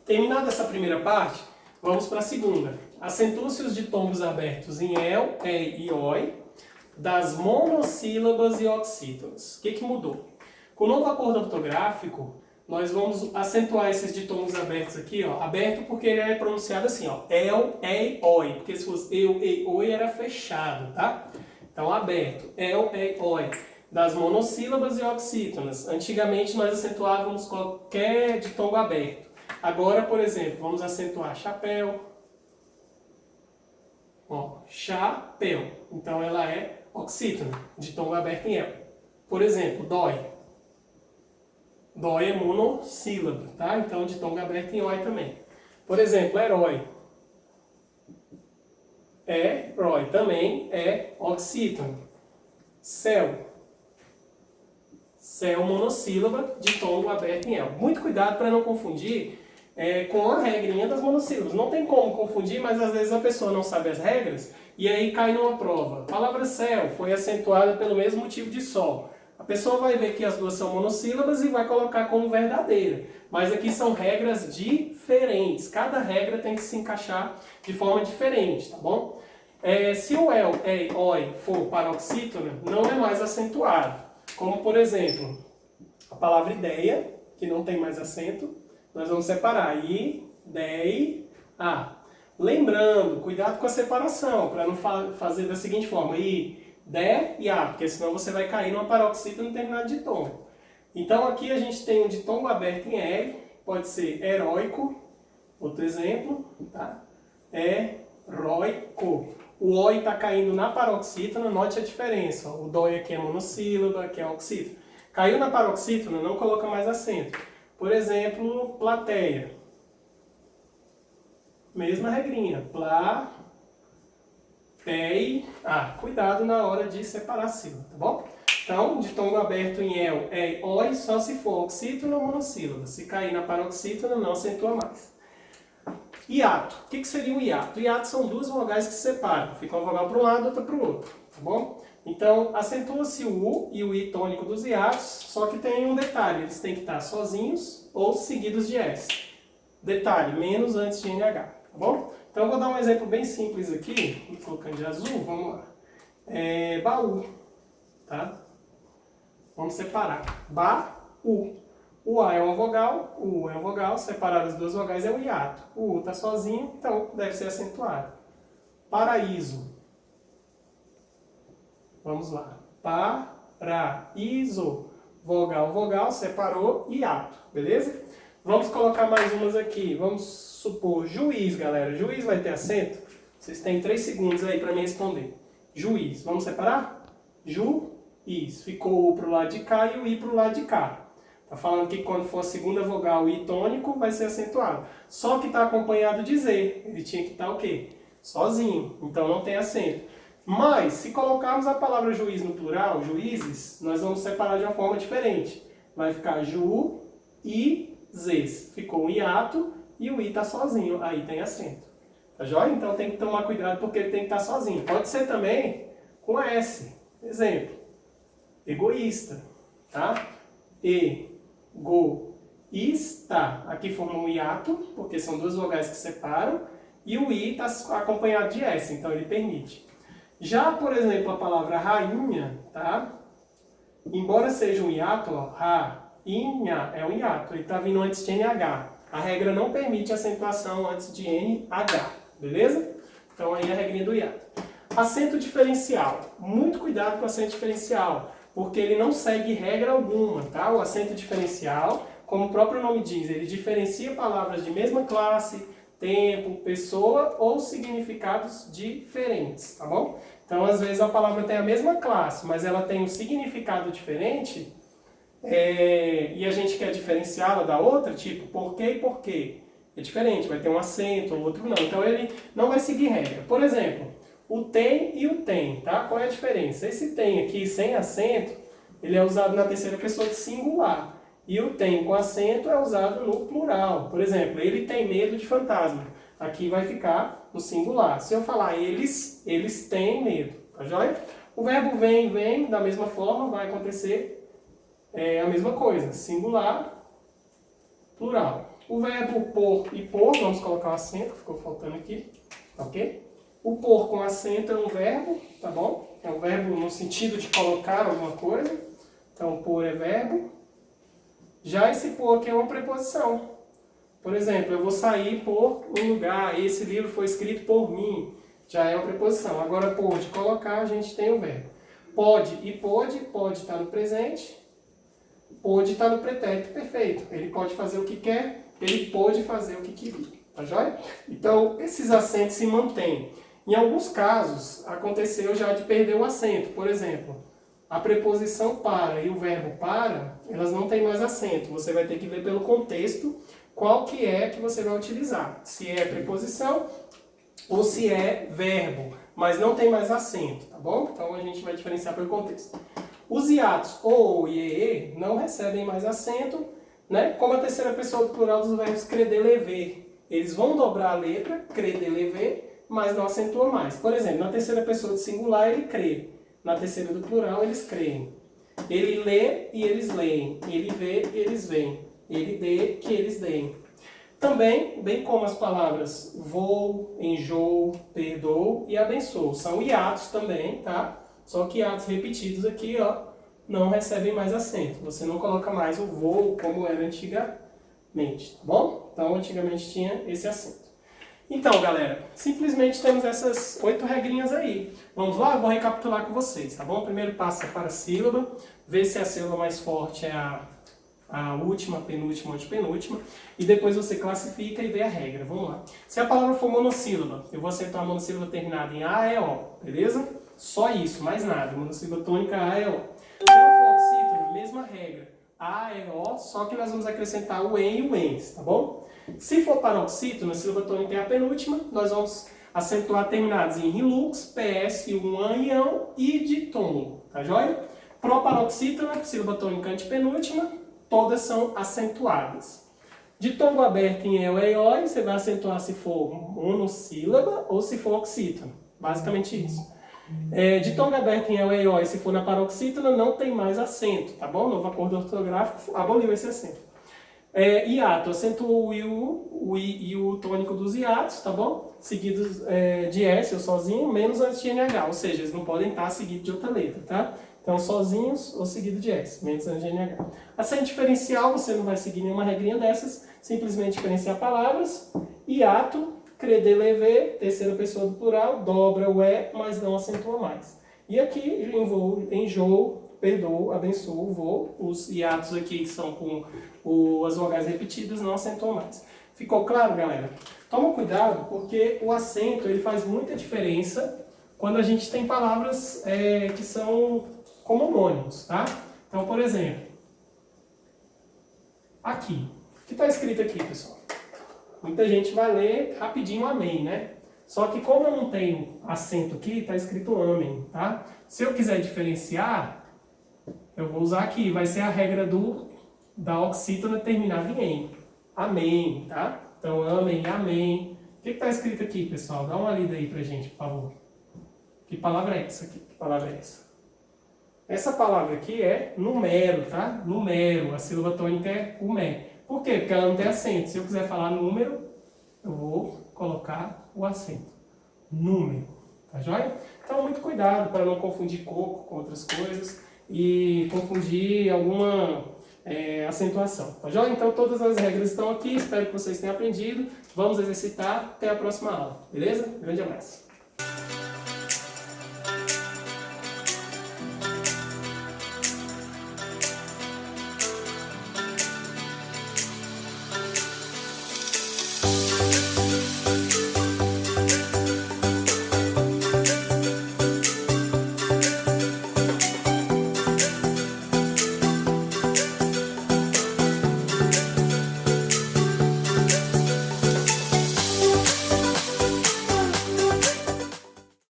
Terminada essa primeira parte, vamos para a segunda. Acentua-se os ditongos abertos em el, e e oi, das monossílabas e oxítonas. O que mudou? Com o novo acordo ortográfico, nós vamos acentuar esses ditongos abertos aqui, ó. Aberto porque ele é pronunciado assim, ó. El, e, oi. Porque se fosse eu, e, oi, era fechado, tá? Então, aberto. El, e, oi. Das monossílabas e oxítonas. Antigamente, nós acentuávamos qualquer ditongo aberto. Agora, por exemplo, vamos acentuar chapéu. Ó, chapéu. Então, ela é oxítona, ditongo aberto em el. Por exemplo, dói. Dói é monossílaba, tá? Então, ditongo aberto em oi também. Por exemplo, herói. Herói também é oxítono. Céu. Céu monossílaba, ditongo aberto em el. Muito cuidado para não confundir com a regrinha das monossílabas. Não tem como confundir, mas às vezes a pessoa não sabe as regras e aí cai numa prova. A palavra céu foi acentuada pelo mesmo motivo de sol. A pessoa vai ver que as duas são monossílabas e vai colocar como verdadeira. Mas aqui são regras diferentes. Cada regra tem que se encaixar de forma diferente, tá bom? Se o el, e, oi for paroxítona, não é mais acentuado. Como, por exemplo, a palavra ideia, que não tem mais acento, nós vamos separar. Ideia. Lembrando, cuidado com a separação, para não fazer da seguinte forma. De e a, porque senão você vai cair numa paroxítona no terminado de ditongo. Então aqui a gente tem um ditongo aberto em L, pode ser heróico, outro exemplo, tá? Heróico. O oi está caindo na paroxítona, note a diferença. O dói aqui é monossílaba, aqui é oxítona. Caiu na paroxítona, não coloca mais acento. Por exemplo, plateia. Mesma regrinha. Cuidado na hora de separar a sílaba, tá bom? Então, ditongo aberto em el, e, oi, só se for oxítona ou monossílaba. Se cair na paroxítona, não acentua mais. Hiato. O que seria um hiato? Hiato são duas vogais que se separam. Fica uma vogal para um lado, outra para o outro, tá bom? Então, acentua-se o U e o I tônico dos hiatos, só que tem um detalhe, eles têm que estar sozinhos ou seguidos de S. Detalhe, menos antes de NH, tá bom? Então, eu vou dar um exemplo bem simples aqui, colocando de azul, vamos lá. Baú, tá? Vamos separar. Ba-u. O A é uma vogal, o U é uma vogal, separar as duas vogais é um hiato. O U está sozinho, então deve ser acentuado. Paraíso. Vamos lá. Paraíso. Vogal, vogal, separou, hiato. Beleza? Vamos colocar mais umas aqui. Vamos supor juiz, galera. Juiz vai ter acento? Vocês têm 3 segundos aí para me responder. Juiz. Vamos separar? Juiz. Ficou o U para o lado de cá e o I para o lado de cá. Está falando que quando for a segunda vogal, o I tônico vai ser acentuado. Só que está acompanhado de Z. Ele tinha que estar o quê? Sozinho. Então não tem acento. Mas, se colocarmos a palavra juiz no plural, juízes, nós vamos separar de uma forma diferente. Vai ficar ju-i-zes. Ficou um hiato e o I está sozinho. Aí tem acento. Tá joia? Então tem que tomar cuidado porque ele tem que estar sozinho. Pode ser também com S. Exemplo. Egoísta. Tá? Egoísta. Aqui forma um hiato, porque são duas vogais que separam. E o I está acompanhado de S, então ele permite. Já, por exemplo, a palavra rainha, tá? Embora seja um hiato, ó, rainha é um hiato, ele está vindo antes de NH. A regra não permite acentuação antes de NH, beleza? Então aí a regrinha do hiato. Acento diferencial. Muito cuidado com o acento diferencial, porque ele não segue regra alguma, tá? O acento diferencial, como o próprio nome diz, ele diferencia palavras de mesma classe, tempo, pessoa ou significados diferentes, tá bom? Então, às vezes a palavra tem a mesma classe, mas ela tem um significado diferente e a gente quer diferenciá-la da outra, tipo porquê e porquê. É diferente, vai ter um acento, o outro não. Então, ele não vai seguir regra. Por exemplo, o tem e o tem, tá? Qual é a diferença? Esse tem aqui sem acento, ele é usado na terceira pessoa de singular. E o tem com acento é usado no plural. Por exemplo, ele tem medo de fantasma. Aqui vai ficar no singular. Se eu falar eles têm medo. Tá joia? O verbo vem, da mesma forma, vai acontecer é a mesma coisa, singular, plural. O verbo pôr e pôr, vamos colocar o acento, ficou faltando aqui, ok? O pôr com acento é um verbo, tá bom? É um verbo no sentido de colocar alguma coisa. Então, pôr é verbo. Já esse pôr aqui é uma preposição. Por exemplo, eu vou sair por um lugar, esse livro foi escrito por mim. Já é uma preposição. Agora, pôr de colocar, a gente tem o verbo. Pode e pode estar no presente, pode estar no pretérito perfeito. Ele pode fazer o que quer, ele pode fazer o que queria. Tá joia? Então, esses acentos se mantêm. Em alguns casos, aconteceu já de perder o acento. Por exemplo, a preposição para e o verbo para, elas não têm mais acento. Você vai ter que ver pelo contexto qual que é que você vai utilizar. Se é preposição ou se é verbo, mas não tem mais acento, tá bom? Então a gente vai diferenciar pelo contexto. Os hiatos ou e não recebem mais acento, né? Como a terceira pessoa do plural dos verbos creder, lever. Eles vão dobrar a letra, creder, lever, mas não acentua mais. Por exemplo, na terceira pessoa do singular ele crê. Na terceira do plural eles creem. Ele lê e eles leem. Ele vê e eles veem. Ele dê que eles deem. Também, bem como as palavras vou, enjoo, perdoo e abençoo. São hiatos também, tá? Só que hiatos repetidos aqui, ó, não recebem mais acento. Você não coloca mais o vou como era antigamente, tá bom? Então, antigamente tinha esse acento. Então, galera, simplesmente temos essas 8 regrinhas aí. Vamos lá? Eu vou recapitular com vocês, tá bom? O primeiro passo é para a sílaba, ver se a sílaba mais forte é a última, penúltima, antepenúltima, e depois você classifica e vê a regra. Vamos lá. Se a palavra for monossílaba, eu vou acentuar a monossílaba terminada em A, E, O, beleza? Só isso, mais nada. Monossílaba tônica, A, E, O. Se ela for oxítona, mesma regra. A, E, O, só que nós vamos acrescentar o EN e o ENS, tá bom? Se for paroxítona, sílaba tônica é a penúltima, nós vamos acentuar terminados em rilux, PS, an e ão e ditongo, tá joia? Proparoxítona, sílaba tônica antepenúltima, todas são acentuadas. Ditongo aberto em el, eioi, você vai acentuar se for monossílaba ou se for oxítona. Basicamente isso. Ditongo aberto em el, eioi, se for na paroxítona, não tem mais acento, tá bom? Novo acordo ortográfico aboliu esse acento. Hiato, acentuou o I e o tônico dos hiatos, tá bom? Seguidos de S ou sozinho, menos antes de NH, ou seja, eles não podem estar seguidos de outra letra, tá? Então, sozinhos ou seguido de S, menos antes de NH. Acento diferencial, você não vai seguir nenhuma regrinha dessas, simplesmente diferenciar palavras. Hiato, creder, lever, terceira pessoa do plural, dobra o E, mas não acentua mais. E aqui, enjoo, perdoo, abençoo, vou. Os hiatos aqui que são com as vogais repetidas não acentuam mais. Ficou claro, galera? Toma cuidado, porque o acento ele faz muita diferença quando a gente tem palavras que são como homônimos, tá? Então, por exemplo, aqui. O que está escrito aqui, pessoal? Muita gente vai ler rapidinho amém, né? Só que como eu não tenho acento aqui, está escrito amém, tá? Se eu quiser diferenciar, eu vou usar aqui, vai ser a regra da oxítona terminada em em. Amém, tá? Então, amém, amém. O que está escrito aqui, pessoal? Dá uma lida aí pra gente, por favor. Que palavra é essa aqui? Que palavra é essa? Essa palavra aqui é numero, tá? Numero. A sílaba tônica é umé. Por quê? Porque ela não tem acento. Se eu quiser falar número, eu vou colocar o acento. Número. Tá joia? Então, muito cuidado para não confundir coco com outras coisas e confundir alguma acentuação. Tá joia? Então, todas as regras estão aqui. Espero que vocês tenham aprendido. Vamos exercitar. Até a próxima aula. Beleza? Grande abraço.